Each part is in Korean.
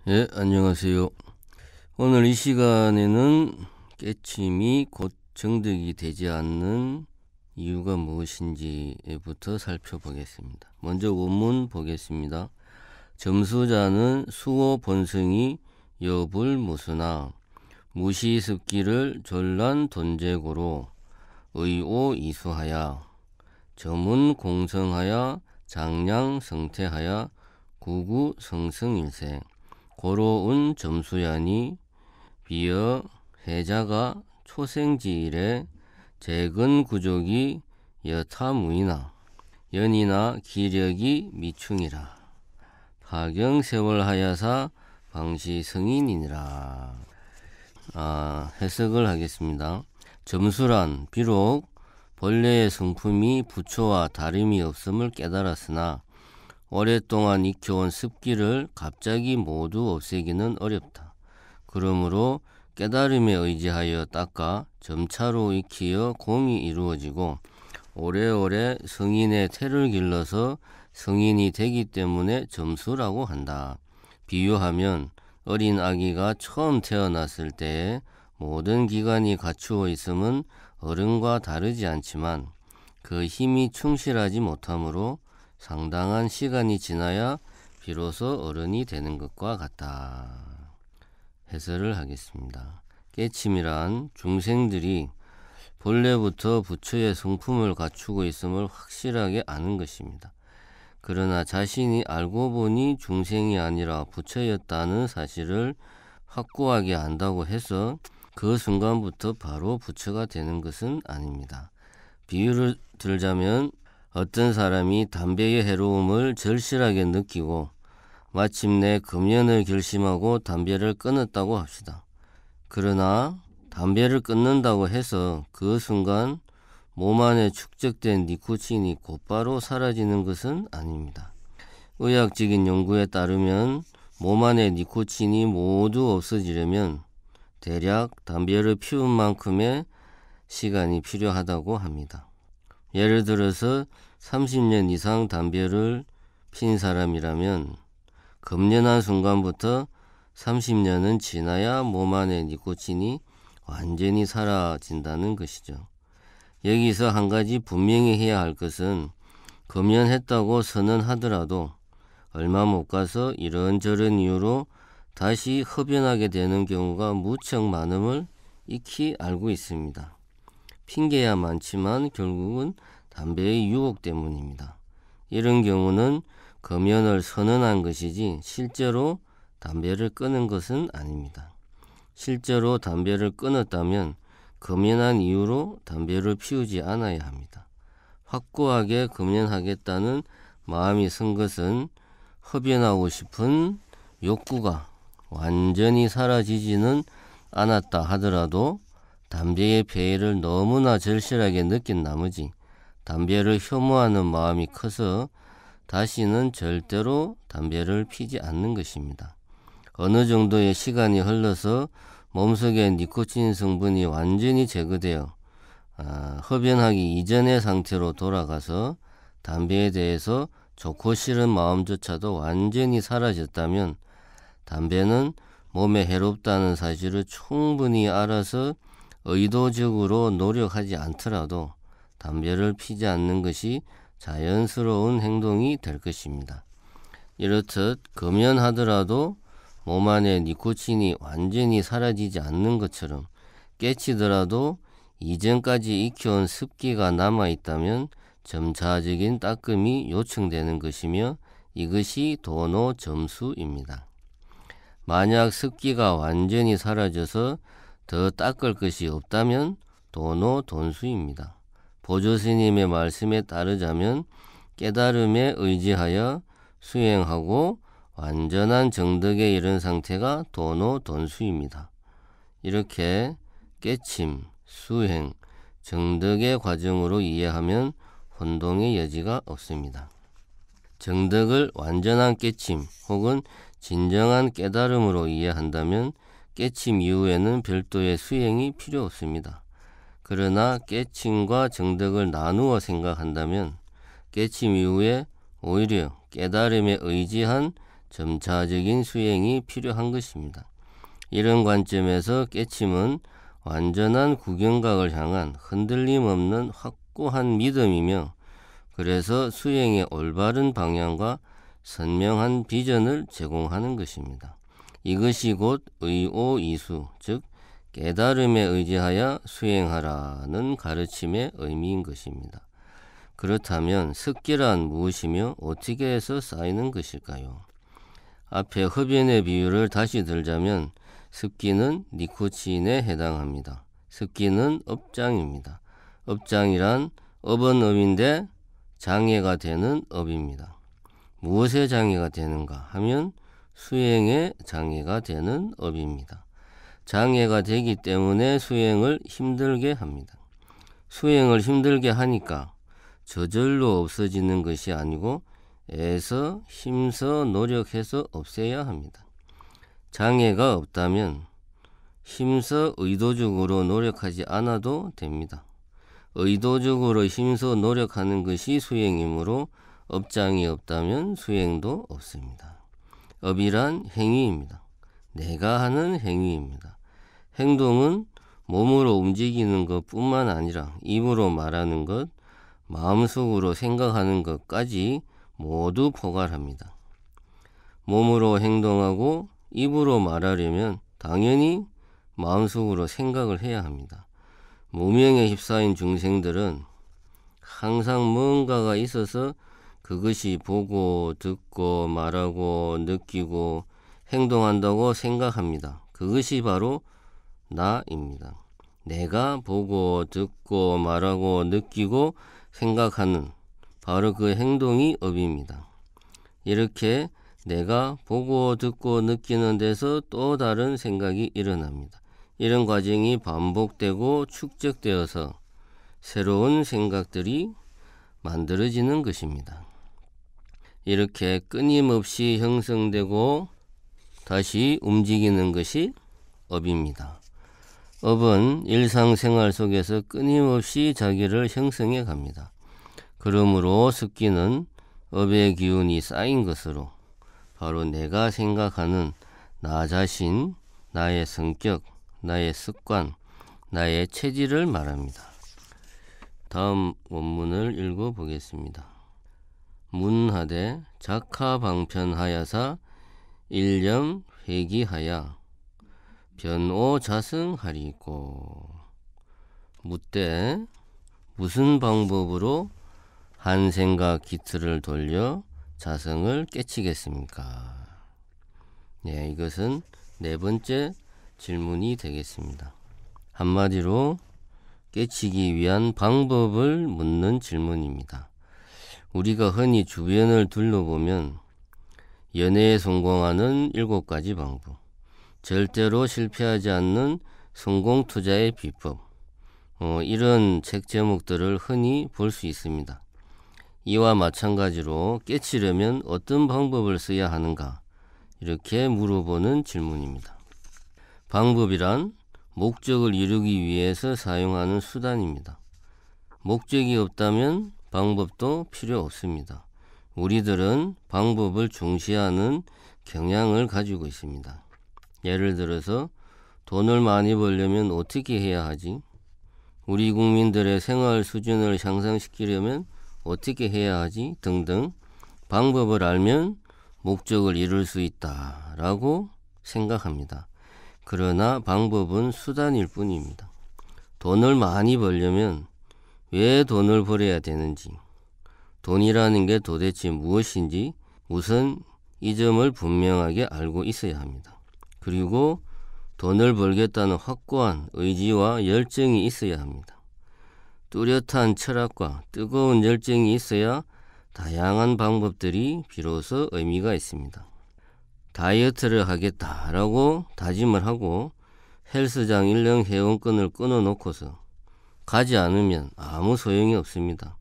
예, 안녕하세요. 오늘 이 시간에는 깨침이 곧 정득이 되지 않는 이유가 무엇인지부터 살펴보겠습니다. 먼저 원문 보겠습니다. 점수자는 수호 본승이 여불무수나 무시습기를 졸란 돈제고로 의오이수하야 점은 공성하야 장량 성태하야 구구성승일세 고로운 점수야니 비어 해자가 초생지일에 재근 구족이 여타무이나 연이나 기력이 미충이라 파경세월하야사 방시성인이니라. 해석을 하겠습니다. 점수란 비록 본래의 성품이 부처와 다름이 없음을 깨달았으나 오랫동안 익혀온 습기를 갑자기 모두 없애기는 어렵다. 그러므로 깨달음에 의지하여 닦아 점차로 익히어 공이 이루어지고 오래오래 성인의 태를 길러서 성인이 되기 때문에 점수라고 한다. 비유하면 어린 아기가 처음 태어났을 때에 모든 기관이 갖추어 있음은 어른과 다르지 않지만 그 힘이 충실하지 못하므로 상당한 시간이 지나야 비로소 어른이 되는 것과 같다. 해설을 하겠습니다. 깨침이란 중생들이 본래부터 부처의 성품을 갖추고 있음을 확실하게 아는 것입니다. 그러나 자신이 알고 보니 중생이 아니라 부처였다는 사실을 확고하게 안다고 해서 그 순간부터 바로 부처가 되는 것은 아닙니다. 비유를 들자면 어떤 사람이 담배의 해로움을 절실하게 느끼고 마침내 금연을 결심하고 담배를 끊었다고 합시다. 그러나 담배를 끊는다고 해서 그 순간 몸 안에 축적된 니코틴이 곧바로 사라지는 것은 아닙니다. 의학적인 연구에 따르면 몸 안에 니코틴이 모두 없어지려면 대략 담배를 피운 만큼의 시간이 필요하다고 합니다. 예를 들어서 30년 이상 담배를 핀 사람이라면 금연한 순간부터 30년은 지나야 몸 안의 니코틴이 완전히 사라진다는 것이죠. 여기서 한 가지 분명히 해야 할 것은 금연했다고 선언하더라도 얼마 못 가서 이런저런 이유로 다시 흡연하게 되는 경우가 무척 많음을 익히 알고 있습니다. 핑계야 많지만 결국은 담배의 유혹 때문입니다. 이런 경우는 금연을 선언한 것이지 실제로 담배를 끊은 것은 아닙니다. 실제로 담배를 끊었다면 금연한 이유로 담배를 피우지 않아야 합니다. 확고하게 금연하겠다는 마음이 선 것은 흡연하고 싶은 욕구가 완전히 사라지지는 않았다 하더라도 담배의 폐해를 너무나 절실하게 느낀 나머지 담배를 혐오하는 마음이 커서 다시는 절대로 담배를 피지 않는 것입니다. 어느 정도의 시간이 흘러서 몸속의 니코틴 성분이 완전히 제거되어 흡연하기 이전의 상태로 돌아가서 담배에 대해서 좋고 싫은 마음조차도 완전히 사라졌다면 담배는 몸에 해롭다는 사실을 충분히 알아서 의도적으로 노력하지 않더라도 담배를 피지 않는 것이 자연스러운 행동이 될 것입니다. 이렇듯 금연하더라도 몸 안에 니코틴이 완전히 사라지지 않는 것처럼 깨치더라도 이전까지 익혀온 습기가 남아있다면 점차적인 닦음이 요청되는 것이며 이것이 도노 점수입니다. 만약 습기가 완전히 사라져서 더 닦을 것이 없다면 도노 돈수입니다. 보조스님의 말씀에 따르자면 깨달음에 의지하여 수행하고 완전한 정덕에 이른 상태가 도노 돈수입니다. 이렇게 깨침, 수행, 정덕의 과정으로 이해하면 혼동의 여지가 없습니다. 정덕을 완전한 깨침 혹은 진정한 깨달음으로 이해한다면 깨침 이후에는 별도의 수행이 필요 없습니다. 그러나 깨침과 정덕을 나누어 생각한다면 깨침 이후에 오히려 깨달음에 의지한 점차적인 수행이 필요한 것입니다. 이런 관점에서 깨침은 완전한 구경각을 향한 흔들림 없는 확고한 믿음이며, 그래서 수행의 올바른 방향과 선명한 비전을 제공하는 것입니다. 이것이 곧 의오이수, 즉 깨달음에 의지하여 수행하라는 가르침의 의미인 것입니다. 그렇다면 습기란 무엇이며 어떻게 해서 쌓이는 것일까요? 앞에 흡연의 비유를 다시 들자면 습기는 니코틴에 해당합니다. 습기는 업장입니다. 업장이란 업은 업인데 장애가 되는 업입니다. 무엇에 장애가 되는가 하면 수행에 장애가 되는 업입니다. 장애가 되기 때문에 수행을 힘들게 합니다. 수행을 힘들게 하니까 저절로 없어지는 것이 아니고 애써 힘써 노력해서 없애야 합니다. 장애가 없다면 힘써 의도적으로 노력하지 않아도 됩니다. 의도적으로 힘써 노력하는 것이 수행이므로 업장이 없다면 수행도 없습니다. 업이란 행위입니다. 내가 하는 행위입니다. 행동은 몸으로 움직이는 것뿐만 아니라 입으로 말하는 것, 마음속으로 생각하는 것까지 모두 포괄합니다. 몸으로 행동하고 입으로 말하려면 당연히 마음속으로 생각을 해야 합니다. 무명에 휩싸인 중생들은 항상 뭔가가 있어서 그것이 보고 듣고 말하고 느끼고 행동한다고 생각합니다. 그것이 바로 나입니다. 내가 보고 듣고 말하고 느끼고 생각하는 바로 그 행동이 업입니다. 이렇게 내가 보고 듣고 느끼는 데서 또 다른 생각이 일어납니다. 이런 과정이 반복되고 축적되어서 새로운 생각들이 만들어지는 것입니다. 이렇게 끊임없이 형성되고 다시 움직이는 것이 업입니다. 업은 일상생활 속에서 끊임없이 자기를 형성해 갑니다. 그러므로 습기는 업의 기운이 쌓인 것으로 바로 내가 생각하는 나 자신, 나의 성격, 나의 습관, 나의 체질을 말합니다. 다음 원문을 읽어보겠습니다. 문하되 작하방편하야사 일념 회기하야 변오 자승하리고. 묻되 무슨 방법으로 한 생각 기틀을 돌려 자성을 깨치겠습니까? 네, 이것은 네 번째 질문이 되겠습니다. 한마디로 깨치기 위한 방법을 묻는 질문입니다. 우리가 흔히 주변을 둘러보면 연애에 성공하는 7가지 방법, 절대로 실패하지 않는 성공 투자의 비법, 이런 책 제목들을 흔히 볼 수 있습니다. 이와 마찬가지로 깨치려면 어떤 방법을 써야 하는가, 이렇게 물어보는 질문입니다. 방법이란 목적을 이루기 위해서 사용하는 수단입니다. 목적이 없다면 방법도 필요 없습니다. 우리들은 방법을 중시하는 경향을 가지고 있습니다. 예를 들어서 돈을 많이 벌려면 어떻게 해야 하지? 우리 국민들의 생활 수준을 향상시키려면 어떻게 해야 하지? 등등 방법을 알면 목적을 이룰 수 있다라고 생각합니다. 그러나 방법은 수단일 뿐입니다. 돈을 많이 벌려면 왜 돈을 벌어야 되는지, 돈이라는 게 도대체 무엇인지 우선 이 점을 분명하게 알고 있어야 합니다. 그리고 돈을 벌겠다는 확고한 의지와 열정이 있어야 합니다. 뚜렷한 철학과 뜨거운 열정이 있어야 다양한 방법들이 비로소 의미가 있습니다. 다이어트를 하겠다라고 다짐을 하고 헬스장 1년 회원권을 끊어놓고서 가지 않으면 아무 소용이 없습니다.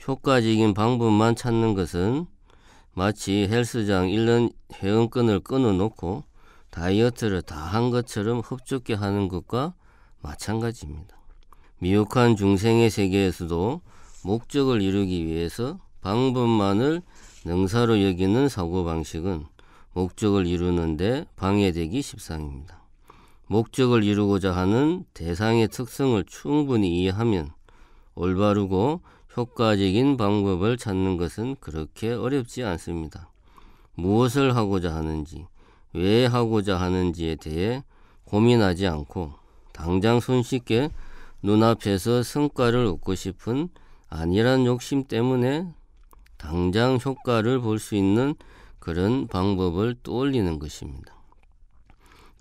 효과적인 방법만 찾는 것은 마치 헬스장 1년 회원권을 끊어놓고 다이어트를 다 한 것처럼 흡족해 하는 것과 마찬가지입니다. 미혹한 중생의 세계에서도 목적을 이루기 위해서 방법만을 능사로 여기는 사고방식은 목적을 이루는데 방해되기 십상입니다. 목적을 이루고자 하는 대상의 특성을 충분히 이해하면 올바르고 효과적인 방법을 찾는 것은 그렇게 어렵지 않습니다. 무엇을 하고자 하는지, 왜 하고자 하는지에 대해 고민하지 않고 당장 손쉽게 눈앞에서 성과를 얻고 싶은 안일한 욕심 때문에 당장 효과를 볼 수 있는 그런 방법을 떠올리는 것입니다.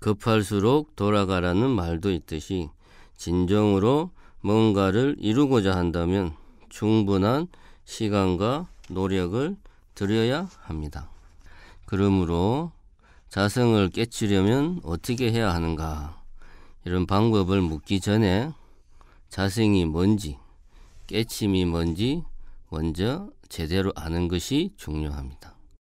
급할수록 돌아가라는 말도 있듯이 진정으로 뭔가를 이루고자 한다면 충분한 시간과 노력을 들여야 합니다. 그러므로 자성을 깨치려면 어떻게 해야 하는가? 이런 방법을 묻기 전에 자성이 뭔지, 깨침이 뭔지 먼저 제대로 아는 것이 중요합니다.